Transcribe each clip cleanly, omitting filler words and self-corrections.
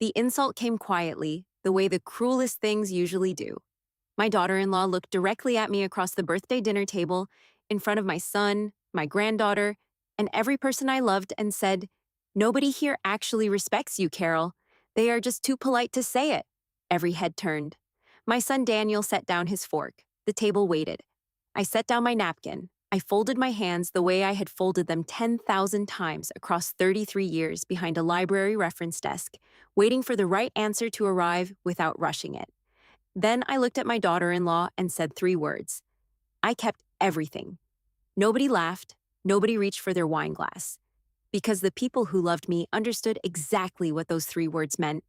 The insult came quietly, the way the cruelest things usually do. My daughter in law looked directly at me across the birthday dinner table, in front of my son, my granddaughter, and every person I loved, and said, "Nobody here actually respects you, Carol. They are just too polite to say it." Every head turned. My son Daniel set down his fork. The table waited. I set down my napkin. I folded my hands the way I had folded them 10,000 times across 33 years behind a library reference desk, waiting for the right answer to arrive without rushing it. Then I looked at my daughter in law and said three words. I kept everything. Nobody laughed, nobody reached for their wine glass. Because the people who loved me understood exactly what those three words meant,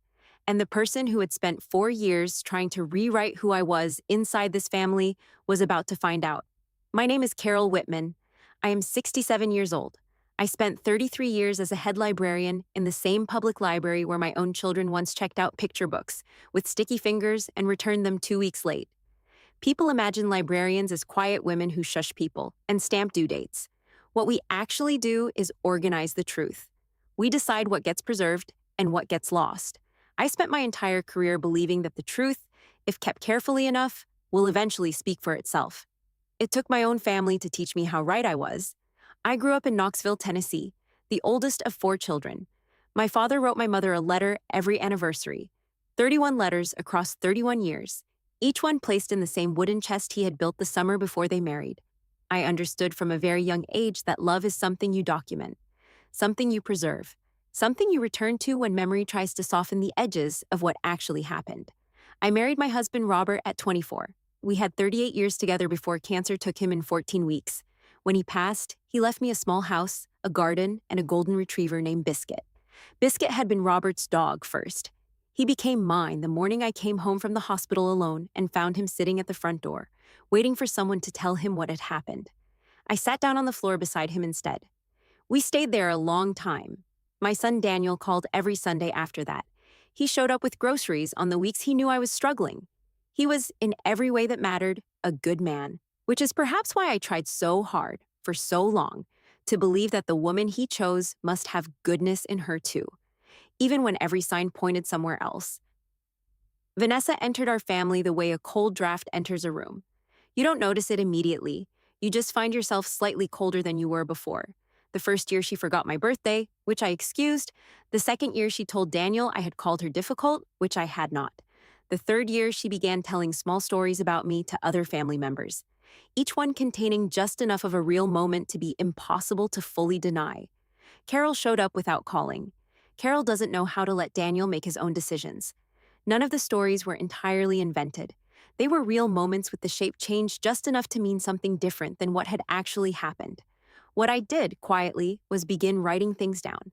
and the person who had spent 4 years trying to rewrite who I was inside this family was about to find out. My name is Carol Whitman. I am 67 years old. I spent 33 years as a head librarian in the same public library where my own children once checked out picture books with sticky fingers and returned them 2 weeks late. People imagine librarians as quiet women who shush people and stamp due dates. What we actually do is organize the truth. We decide what gets preserved and what gets lost. I spent my entire career believing that the truth, if kept carefully enough, will eventually speak for itself. It took my own family to teach me how right I was. I grew up in Knoxville, Tennessee, the oldest of 4 children. My father wrote my mother a letter every anniversary, 31 letters across 31 years, each one placed in the same wooden chest he had built the summer before they married. I understood from a very young age that love is something you document, something you preserve, something you return to when memory tries to soften the edges of what actually happened. I married my husband Robert at 24. We had 38 years together before cancer took him in 14 weeks. When he passed, he left me a small house, a garden, and a golden retriever named Biscuit. Biscuit had been Robert's dog first. He became mine the morning I came home from the hospital alone and found him sitting at the front door, waiting for someone to tell him what had happened. I sat down on the floor beside him instead. We stayed there a long time. My son Daniel called every Sunday after that. He showed up with groceries on the weeks he knew I was struggling. He was, in every way that mattered, a good man, which is perhaps why I tried so hard, for so long, to believe that the woman he chose must have goodness in her too, even when every sign pointed somewhere else. Vanessa entered our family the way a cold draft enters a room. You don't notice it immediately. You just find yourself slightly colder than you were before. The first year she forgot my birthday, which I excused. The second year she told Daniel I had called her difficult, which I had not. The third year she began telling small stories about me to other family members, each one containing just enough of a real moment to be impossible to fully deny. Carol showed up without calling. Carol doesn't know how to let Daniel make his own decisions. None of the stories were entirely invented. They were real moments with the shape changed just enough to mean something different than what had actually happened. What I did, quietly, was begin writing things down.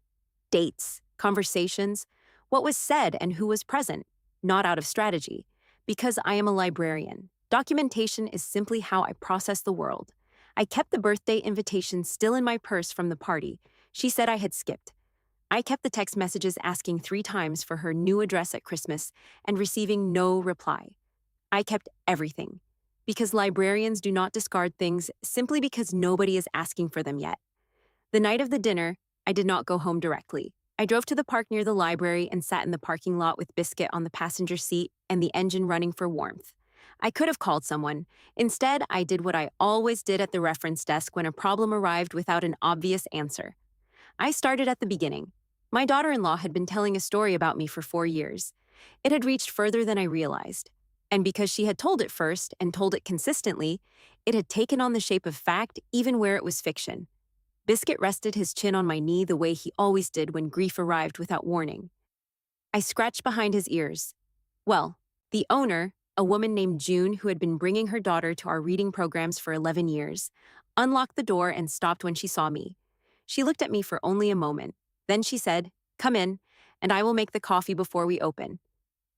Dates, conversations, what was said and who was present, not out of strategy. Because I am a librarian, documentation is simply how I process the world. I kept the birthday invitation still in my purse from the party she said I had skipped. I kept the text messages asking 3 times for her new address at Christmas and receiving no reply. I kept everything, because librarians do not discard things simply because nobody is asking for them yet. The night of the dinner, I did not go home directly. I drove to the park near the library and sat in the parking lot with Biscuit on the passenger seat and the engine running for warmth. I could have called someone. Instead, I did what I always did at the reference desk when a problem arrived without an obvious answer. I started at the beginning. My daughter-in-law had been telling a story about me for 4 years. It had reached further than I realized. And because she had told it first and told it consistently, it had taken on the shape of fact even where it was fiction. Biscuit rested his chin on my knee the way he always did when grief arrived without warning. I scratched behind his ears. Well, the owner, a woman named June who had been bringing her daughter to our reading programs for 11 years, unlocked the door and stopped when she saw me. She looked at me for only a moment. Then she said, "Come in, and I will make the coffee before we open."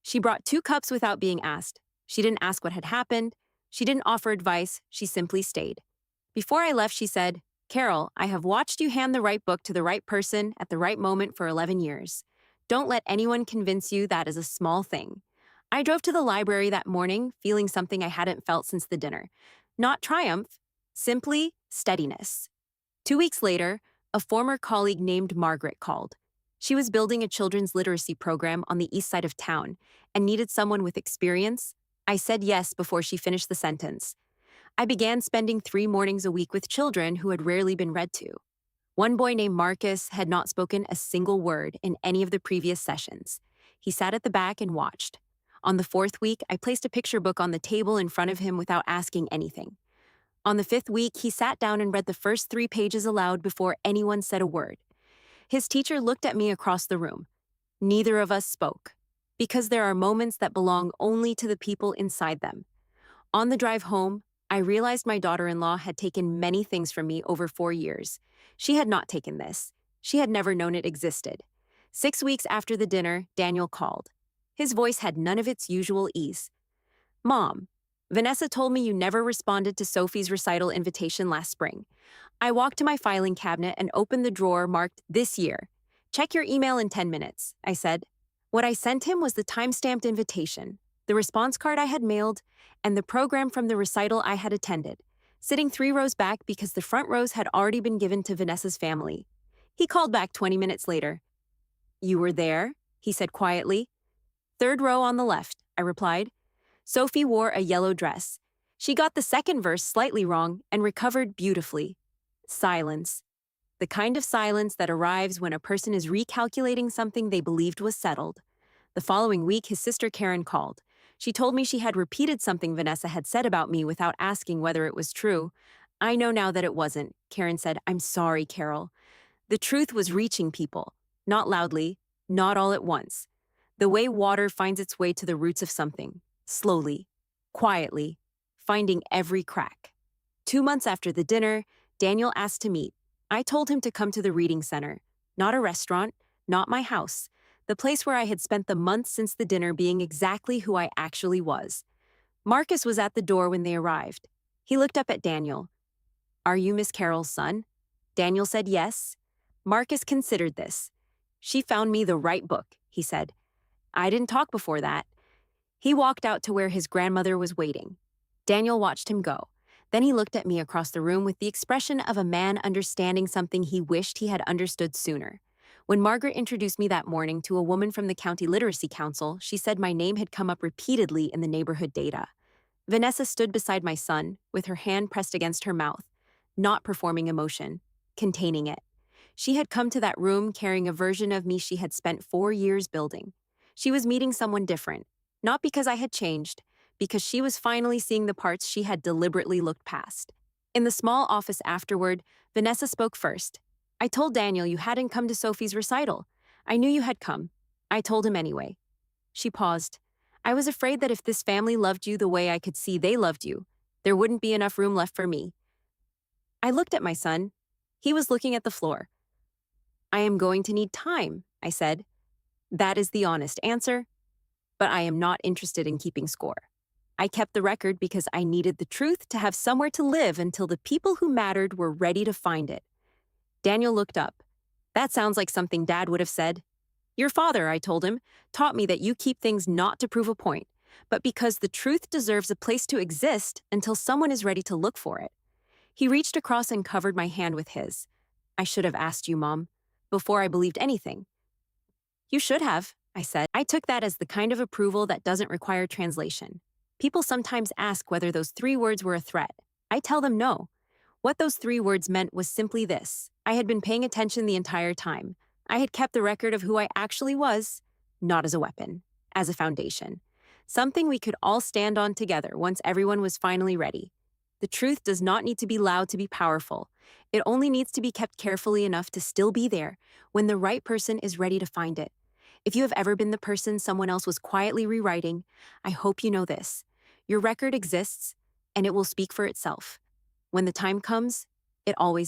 She brought 2 cups without being asked. She didn't ask what had happened. She didn't offer advice. She simply stayed. Before I left, she said, "Carol, I have watched you hand the right book to the right person at the right moment for 11 years. Don't let anyone convince you that is a small thing." I drove to the library that morning, feeling something I hadn't felt since the dinner. Not triumph, simply steadiness. 2 weeks later, a former colleague named Margaret called. She was building a children's literacy program on the east side of town and needed someone with experience. I said yes before she finished the sentence. I began spending 3 mornings a week with children who had rarely been read to. One boy named Marcus had not spoken a single word in any of the previous sessions. He sat at the back and watched. On the 4th week, I placed a picture book on the table in front of him without asking anything. On the 5th week, he sat down and read the first 3 pages aloud before anyone said a word. His teacher looked at me across the room. Neither of us spoke, because there are moments that belong only to the people inside them. On the drive home, I realized my daughter-in-law had taken many things from me over 4 years. She had not taken this. She had never known it existed. 6 weeks after the dinner, Daniel called. His voice had none of its usual ease. Mom, Vanessa told me you never responded to Sophie's recital invitation last spring. I walked to my filing cabinet and opened the drawer marked this year. Check your email in 10 minutes, I said. What I sent him was the time-stamped invitation, the response card I had mailed, and the program from the recital I had attended, sitting 3 rows back because the front rows had already been given to Vanessa's family. He called back 20 minutes later. You were there? He said quietly. 3rd row on the left, I replied. Sophie wore a yellow dress. She got the second verse slightly wrong and recovered beautifully. Silence. The kind of silence that arrives when a person is recalculating something they believed was settled. The following week, his sister Karen called. She told me she had repeated something Vanessa had said about me without asking whether it was true. I know now that it wasn't. Karen said, I'm sorry, Carol. The truth was reaching people. Not loudly, not all at once. The way water finds its way to the roots of something. Slowly, quietly, finding every crack. 2 months after the dinner, Daniel asked to meet. I told him to come to the reading center, not a restaurant, not my house, the place where I had spent the months since the dinner being exactly who I actually was. Marcus was at the door when they arrived. He looked up at Daniel. Are you Miss Carroll's son? Daniel said yes. Marcus considered this. She found me the right book, he said. I didn't talk before that. He walked out to where his grandmother was waiting. Daniel watched him go. Then he looked at me across the room with the expression of a man understanding something he wished he had understood sooner. When Margaret introduced me that morning to a woman from the County Literacy Council, she said my name had come up repeatedly in the neighborhood data. Vanessa stood beside my son, with her hand pressed against her mouth, not performing emotion, containing it. She had come to that room carrying a version of me she had spent 4 years building. She was meeting someone different, not because I had changed, because she was finally seeing the parts she had deliberately looked past. In the small office afterward, Vanessa spoke first. I told Daniel you hadn't come to Sophie's recital. I knew you had come. I told him anyway. She paused. I was afraid that if this family loved you the way I could see they loved you, there wouldn't be enough room left for me. I looked at my son. He was looking at the floor. I am going to need time, I said. That is the honest answer, but I am not interested in keeping score. I kept the record because I needed the truth to have somewhere to live until the people who mattered were ready to find it. Daniel looked up. That sounds like something Dad would have said. Your father, I told him, taught me that you keep things not to prove a point, but because the truth deserves a place to exist until someone is ready to look for it. He reached across and covered my hand with his. I should have asked you, Mom, before I believed anything. You should have, I said. I took that as the kind of approval that doesn't require translation. People sometimes ask whether those 3 words were a threat. I tell them no. What those 3 words meant was simply this. I had been paying attention the entire time. I had kept the record of who I actually was, not as a weapon, as a foundation. Something we could all stand on together once everyone was finally ready. The truth does not need to be loud to be powerful. It only needs to be kept carefully enough to still be there when the right person is ready to find it. If you have ever been the person someone else was quietly rewriting, I hope you know this. Your record exists, and it will speak for itself. When the time comes, it always